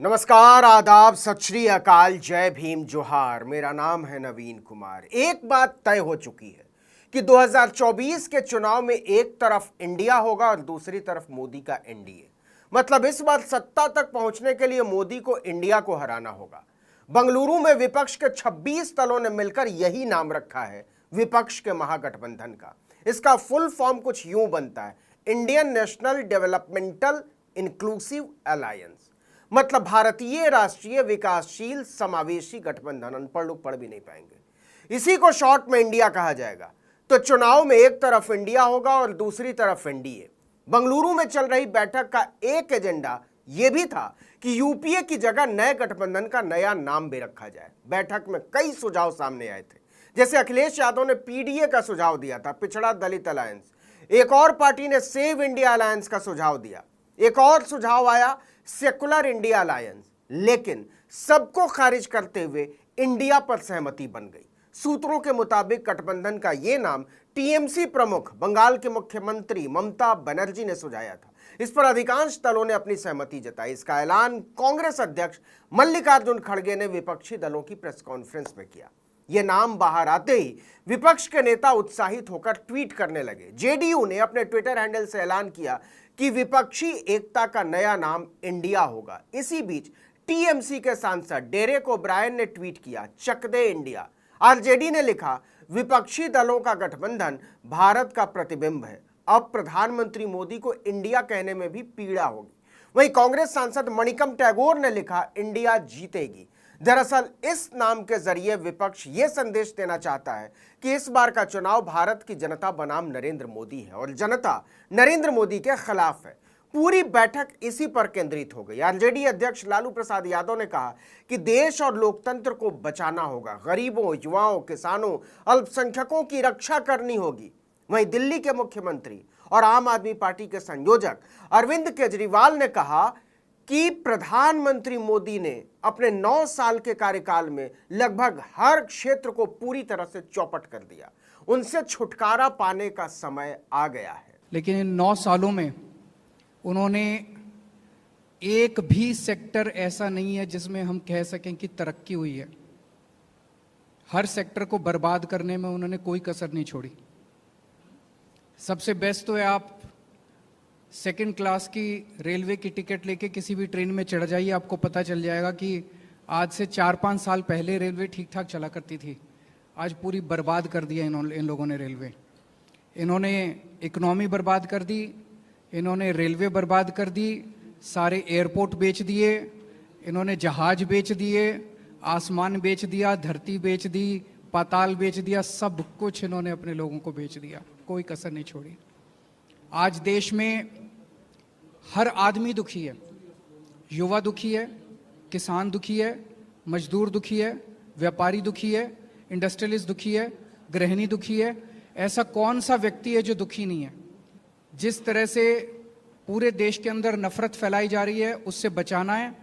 नमस्कार, आदाब, सत श्री अकाल, जय भीम, जोहार। मेरा नाम है नवीन कुमार। एक बात तय हो चुकी है कि 2024 के चुनाव में एक तरफ इंडिया होगा और दूसरी तरफ मोदी का एनडीए। मतलब इस बार सत्ता तक पहुंचने के लिए मोदी को इंडिया को हराना होगा। बंगलुरु में विपक्ष के 26 दलों ने मिलकर यही नाम रखा है, विपक्ष के महागठबंधन का। इसका फुल फॉर्म कुछ यूं बनता है, Indian national developmental inclusive alliance. मतलब भारतीय राष्ट्रीय विकासशील समावेशी गठबंधन। अनपढ़ लोग पढ़ भी नहीं पाएंगे। इसी को शॉर्ट में इंडिया कहा जाएगा। तो चुनाव में एक तरफ इंडिया होगा और दूसरी तरफ एनडीए। बंगलुरु में चल रही बैठक का एक एजेंडा यह भी था कि यूपीए की जगह नए गठबंधन का नया नाम भी रखा जाए। बैठक में कई सुझाव सामने आए थे, जैसे अखिलेश यादव ने पीडीए का सुझाव दिया था, पिछड़ा दलित अलायंस। एक और पार्टी ने सेव इंडिया अलायंस का सुझाव दिया। एक और सुझाव आया सेकुलर इंडिया अलायंस, लेकिन सबको खारिज करते हुए इंडिया पर सहमति बन गई। सूत्रों के मुताबिक गठबंधन का यह नाम टीएमसी प्रमुख बंगाल के मुख्यमंत्री ममता बनर्जी ने सुझाया था। इस पर अधिकांश दलों ने अपनी सहमति जताई। इसका ऐलान कांग्रेस अध्यक्ष मल्लिकार्जुन खड़गे ने विपक्षी दलों की प्रेस कॉन्फ्रेंस में किया। यह नाम बाहर आते ही विपक्ष के नेता उत्साहित होकर ट्वीट करने लगे। जेडीयू ने अपने ट्विटर हैंडल से ऐलान किया कि विपक्षी एकता का नया नाम इंडिया होगा। इसी बीच टीएमसी के सांसद डेरेक ओब्रायन ने ट्वीट किया, चक दे इंडिया। आरजेडी ने लिखा, विपक्षी दलों का गठबंधन भारत का प्रतिबिंब है। अब प्रधानमंत्री मोदी को इंडिया कहने में भी पीड़ा होगी। वहीं कांग्रेस सांसद मणिकम टैगोर ने लिखा, इंडिया जीतेगी। दरअसल इस नाम के जरिए विपक्ष ये संदेश देना चाहता है कि इस बार का चुनाव भारत की जनता बनाम नरेंद्र मोदी है और जनता नरेंद्र मोदी के खिलाफ है। पूरी बैठक इसी पर केंद्रित हो गई। आरजेडी अध्यक्ष लालू प्रसाद यादव ने कहा कि देश और लोकतंत्र को बचाना होगा, गरीबों, युवाओं, किसानों, अल्पसंख्यकों की रक्षा करनी होगी। वहीं दिल्ली के मुख्यमंत्री और आम आदमी पार्टी के संयोजक अरविंद केजरीवाल ने कहा कि प्रधानमंत्री मोदी ने अपने 9 साल के कार्यकाल में लगभग हर क्षेत्र को पूरी तरह से चौपट कर दिया। उनसे छुटकारा पाने का समय आ गया है। लेकिन इन 9 सालों में उन्होंने एक भी सेक्टर ऐसा नहीं है जिसमें हम कह सकें कि तरक्की हुई है। हर सेक्टर को बर्बाद करने में उन्होंने कोई कसर नहीं छोड़ी। सबसे बेस्ट तो है, आप सेकंड क्लास की रेलवे की टिकट लेके किसी भी ट्रेन में चढ़ जाइए, आपको पता चल जाएगा कि आज से 4-5 साल पहले रेलवे ठीक ठाक चला करती थी। आज पूरी बर्बाद कर दिया इन लोगों ने रेलवे। इन्होंने इकोनॉमी बर्बाद कर दी, इन्होंने रेलवे बर्बाद कर दी, सारे एयरपोर्ट बेच दिए, इन्होंने जहाज बेच दिए, आसमान बेच दिया, धरती बेच दी, पाताल बेच दिया, सब कुछ इन्होंने अपने लोगों को बेच दिया, कोई कसर नहीं छोड़ी। आज देश में हर आदमी दुखी है। युवा दुखी है, किसान दुखी है, मजदूर दुखी है, व्यापारी दुखी है, इंडस्ट्रियलिस्ट दुखी है, गृहिणी दुखी है। ऐसा कौन सा व्यक्ति है जो दुखी नहीं है? जिस तरह से पूरे देश के अंदर नफरत फैलाई जा रही है, उससे बचाना है।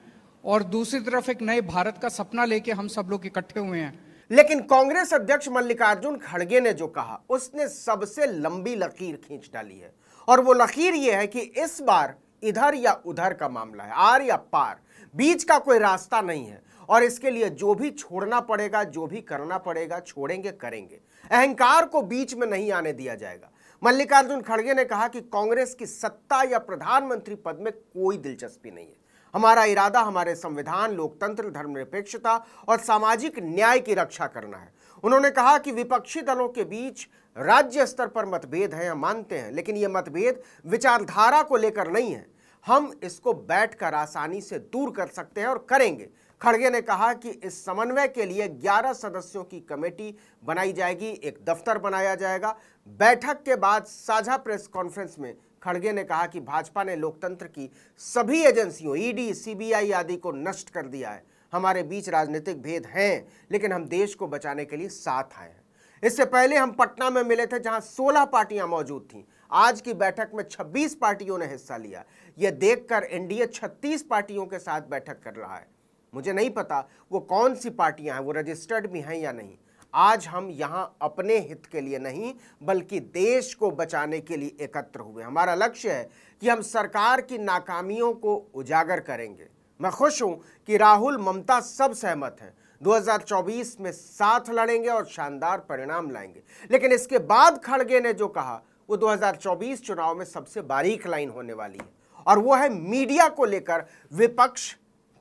और दूसरी तरफ एक नए भारत का सपना लेके हम सब लोग इकट्ठे हुए हैं। लेकिन कांग्रेस अध्यक्ष मल्लिकार्जुन खड़गे ने जो कहा, उसने सबसे लंबी लकीर खींच डाली है। और वो लकीर ये है कि इस बार इधर या उधर का मामला है, आर या पार, बीच का कोई रास्ता नहीं है। और इसके लिए जो भी छोड़ना पड़ेगा, जो भी करना पड़ेगा, छोड़ेंगे, करेंगे। अहंकार को बीच में नहीं आने दिया जाएगा। मल्लिकार्जुन खड़गे ने कहा कि कांग्रेस की सत्ता या प्रधानमंत्री पद में कोई दिलचस्पी नहीं है। हमारा इरादा हमारे संविधान, लोकतंत्र, धर्मनिरपेक्षता और सामाजिक न्याय की रक्षा करना है। उन्होंने कहा कि विपक्षी दलों के बीच राज्य स्तर पर मतभेद हैं, हम मानते हैं, लेकिन ये मतभेद विचारधारा को लेकर नहीं है। हम इसको बैठकर आसानी से दूर कर सकते हैं और करेंगे। खड़गे ने कहा कि इस समन्वय के लिए 11 सदस्यों की कमेटी बनाई जाएगी, एक दफ्तर बनाया जाएगा। बैठक के बाद साझा प्रेस कॉन्फ्रेंस में खड़गे ने कहा कि भाजपा ने लोकतंत्र की सभी एजेंसियों, ईडी, सीबीआई आदि को नष्ट कर दिया है। हमारे बीच राजनीतिक भेद हैं, लेकिन हम देश को बचाने के लिए साथ आए हैं। इससे पहले हम पटना में मिले थे, जहां 16 पार्टियां मौजूद थीं। आज की बैठक में 26 पार्टियों ने हिस्सा लिया। यह देखकर एनडीए 36 पार्टियों के साथ बैठक कर रहा है। मुझे नहीं पता वो कौन सी पार्टियां हैं, वो रजिस्टर्ड भी हैं या नहीं। आज हम यहां अपने हित के लिए नहीं, बल्कि देश को बचाने के लिए एकत्र हुए। हमारा लक्ष्य है कि हम सरकार की नाकामियों को उजागर करेंगे, मैं खुश हूं कि राहुल ममता सब सहमत हैं, 2024 में साथ लड़ेंगे और शानदार परिणाम लाएंगे। लेकिन इसके बाद खड़गे ने जो कहा वो 2024 चुनाव में सबसे बारीक लाइन होने वाली है, और वो है मीडिया को लेकर विपक्ष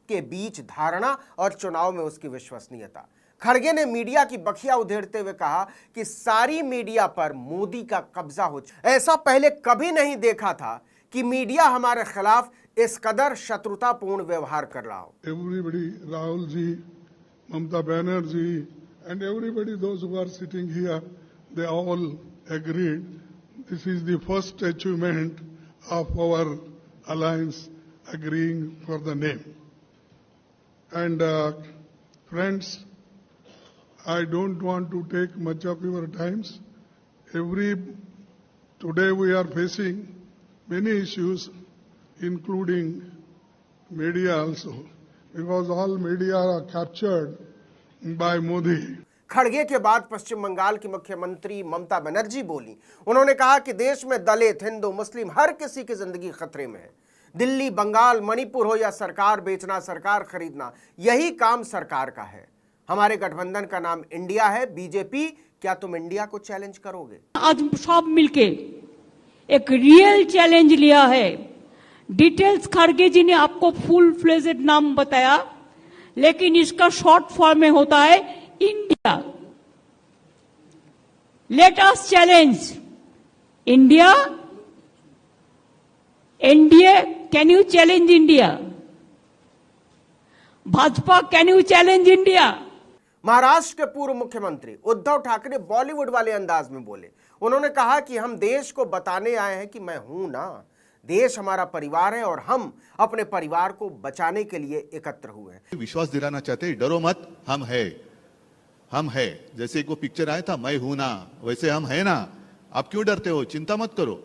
के बीच धारणा और चुनाव में उसकी विश्वसनीयता। खड़गे ने मीडिया की बखिया उधेड़ते हुए कहा कि सारी मीडिया पर मोदी का कब्जा हो चुका। ऐसा पहले कभी नहीं देखा था कि मीडिया हमारे खिलाफ इस कदर शत्रुतापूर्ण व्यवहार कर रहा हो। Everybody, Rahul ji, Mamata Banerjee, and everybody, those who are sitting here, they all agreed this is the first achievement of our alliance agreeing for the name. And friends, I don't want to take much of your times. Today we are facing many issues, including media also, because all media are captured by Modi. खड़गे के बाद पश्चिम बंगाल की मुख्यमंत्री ममता बनर्जी बोली। उन्होंने कहा कि देश में दलित, हिंदू, मुस्लिम हर किसी की जिंदगी खतरे में है। दिल्ली, बंगाल, मणिपुर हो या सरकार बेचना, सरकार खरीदना, यही काम सरकार का है। हमारे गठबंधन का नाम इंडिया है। बीजेपी, क्या तुम इंडिया को चैलेंज करोगे? आज सब मिलके एक रियल चैलेंज लिया है। डिटेल्स खड़गे जी ने आपको फुल फ्लेजेड नाम बताया, लेकिन इसका शॉर्ट फॉर्म में होता है India. Let us challenge India. NDA, can you challenge India? Bhajpa, can you challenge India? Maharashtra के पूर्व मुख्यमंत्री उद्धव ठाकरे बॉलीवुड वाले अंदाज में बोले। उन्होंने कहा कि हम देश को बताने आए हैं कि मैं हूं ना, देश हमारा परिवार है और हम अपने परिवार को बचाने के लिए एकत्र हुए हैं। विश्वास दिलाना चाहते हैं, डरो मत, हम है। जैसे एक वो पिक्चर आया था मैं हूं ना, वैसे हम है ना। आप क्यों डरते हो? चिंता मत करो।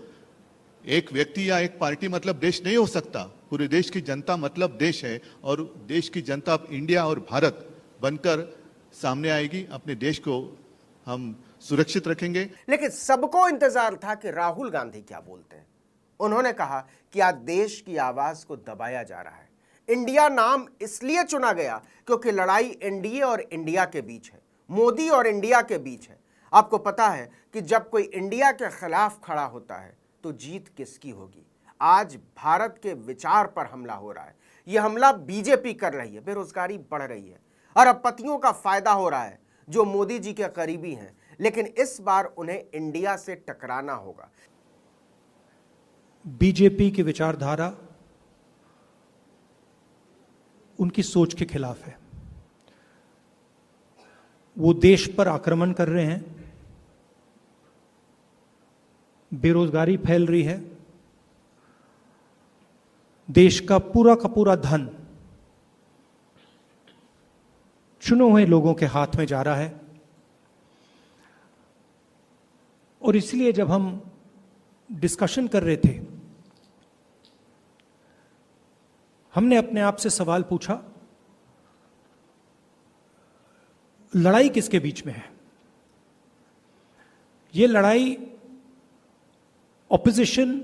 एक व्यक्ति या एक पार्टी मतलब देश नहीं हो सकता। पूरे देश की जनता मतलब देश है, और देश की जनता अब इंडिया और भारत बनकर सामने आएगी। अपने देश को हम सुरक्षित रखेंगे। लेकिन सबको इंतजार था कि राहुल गांधी क्या बोलते हैं। उन्होंने कहा कि आज देश की आवाज को दबाया जा रहा है। इंडिया नाम इसलिए चुना गया क्योंकि लड़ाई एनडीए और इंडिया के बीच है, मोदी और इंडिया के बीच है। आपको पता है कि जब कोई इंडिया के खिलाफ खड़ा होता है तो जीत किसकी होगी? आज भारत के विचार पर हमला हो रहा है। यह हमला बीजेपी कर रही है। बेरोजगारी बढ़ रही है, अरबपतियों का फायदा हो रहा है जो मोदी जी के करीबी हैं, लेकिन इस बार उन्हें इंडिया से टकराना होगा। बीजेपी की विचारधारा उनकी सोच के खिलाफ है। वो देश पर आक्रमण कर रहे हैं, बेरोजगारी फैल रही है, देश का पूरा धन चुने हुए लोगों के हाथ में जा रहा है। और इसलिए जब हम डिस्कशन कर रहे थे, हमने अपने आप से सवाल पूछा, लड़ाई किसके बीच में है? ये लड़ाई ऑपोजिशन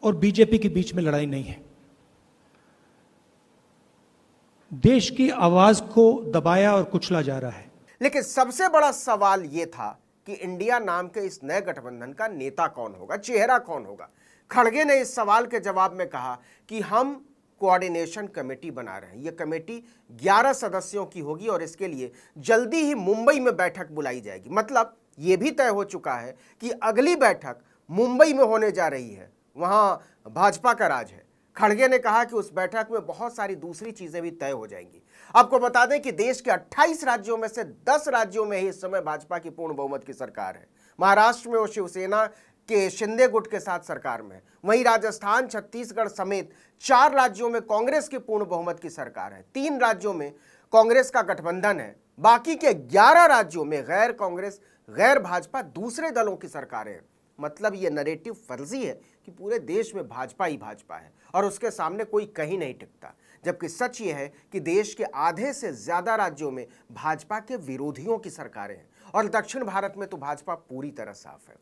और बीजेपी के बीच में लड़ाई नहीं है। देश की आवाज को दबाया और कुचला जा रहा है। लेकिन सबसे बड़ा सवाल यह था कि इंडिया नाम के इस नए गठबंधन का नेता कौन होगा, चेहरा कौन होगा। खड़गे ने इस सवाल के जवाब में कहा कि हम कोऑर्डिनेशन कमेटी बना रहे हैं। यह कमेटी 11 सदस्यों की होगी और इसके लिए जल्दी ही मुंबई में बैठक बुलाई जाएगी। मतलब यह भी तय हो चुका है कि अगली बैठक मुंबई में होने जा रही है, वहां भाजपा का राज है। खड़गे ने कहा कि उस बैठक में बहुत सारी दूसरी चीजें भी तय हो जाएंगी। आपको बता दें कि देश के 28 राज्यों में से 10 राज्यों में ही इस समय भाजपा की पूर्ण बहुमत की सरकार है। महाराष्ट्र में वो शिवसेना के शिंदे गुट के साथ सरकार में है। वहीं राजस्थान, छत्तीसगढ़ समेत 4 राज्यों में कांग्रेस की पूर्ण बहुमत की सरकार है। 3 राज्यों में कांग्रेस का गठबंधन है। बाकी के 11 राज्यों में गैर कांग्रेस, गैर भाजपा दूसरे दलों की सरकारें हैं। मतलब ये नैरेटिव फर्जी है कि पूरे देश में भाजपा ही भाजपा है और उसके सामने कोई कहीं नहीं टिकता, जबकि सच ये है कि देश के आधे से ज्यादा राज्यों में भाजपा के विरोधियों की सरकारें हैं और दक्षिण भारत में तो भाजपा पूरी तरह साफ है।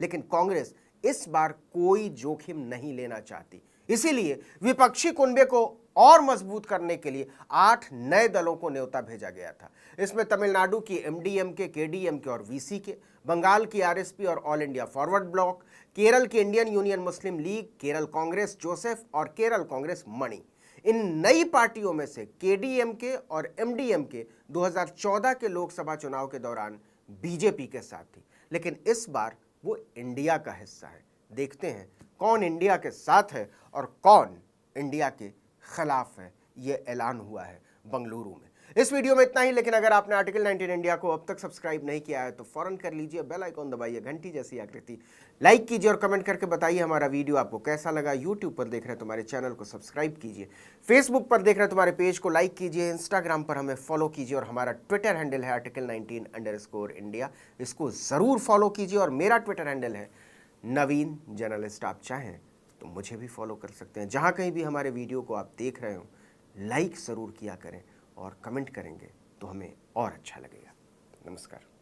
लेकिन कांग्रेस इस बार कोई जोखिम नहीं लेना चाहती, इसीलिए विपक्षी कुनबे को और मजबूत करने के लिए 8 नए दलों को न्योता भेजा गया था। इसमें तमिलनाडु की एमडीएमके, केडीएमके और वीसीके, बंगाल की आरएसपी और all India forward block, Kerala की इंडियन यूनियन मुस्लिम लीग, केरल कांग्रेस जोसेफ और केरल कांग्रेस मणि। इन नई पार्टियों में से केडीएमके और एमडीएमके 2014 के लोकसभा चुनाव के दौरान बीजेपी के साथ थी, लेकिन इस बार वो इंडिया का हिस्सा है। देखते हैं कौन इंडिया के साथ है और कौन इंडिया के खिलाफ है। ये ऐलान हुआ है बंगलुरु में। इस वीडियो में इतना ही, लेकिन अगर आपने आर्टिकल 19 इंडिया को अब तक सब्सक्राइब नहीं किया है तो फौरन कर लीजिए, बेल आइकॉन दबाइए, घंटी जैसी आकृति लाइक कीजिए और कमेंट करके बताइए हमारा वीडियो आपको कैसा लगा। यूट्यूब पर देख रहे हैं तो हमारे चैनल को सब्सक्राइब कीजिए, फेसबुक पर देख रहे हैं तो हमारे पेज को लाइक कीजिए, इंस्टाग्राम पर हमें फॉलो कीजिए और हमारा ट्विटर हैंडल है आर्टिकल 19_इंडिया। इसको ज़रूर फॉलो कीजिए और मेरा ट्विटर हैंडल है नवीन जर्नलिस्ट। आप चाहें तो मुझे भी फॉलो कर सकते हैं। जहाँ कहीं भी हमारे वीडियो को आप देख रहे हो लाइक ज़रूर किया करें और कमेंट करेंगे तो हमें और अच्छा लगेगा। नमस्कार।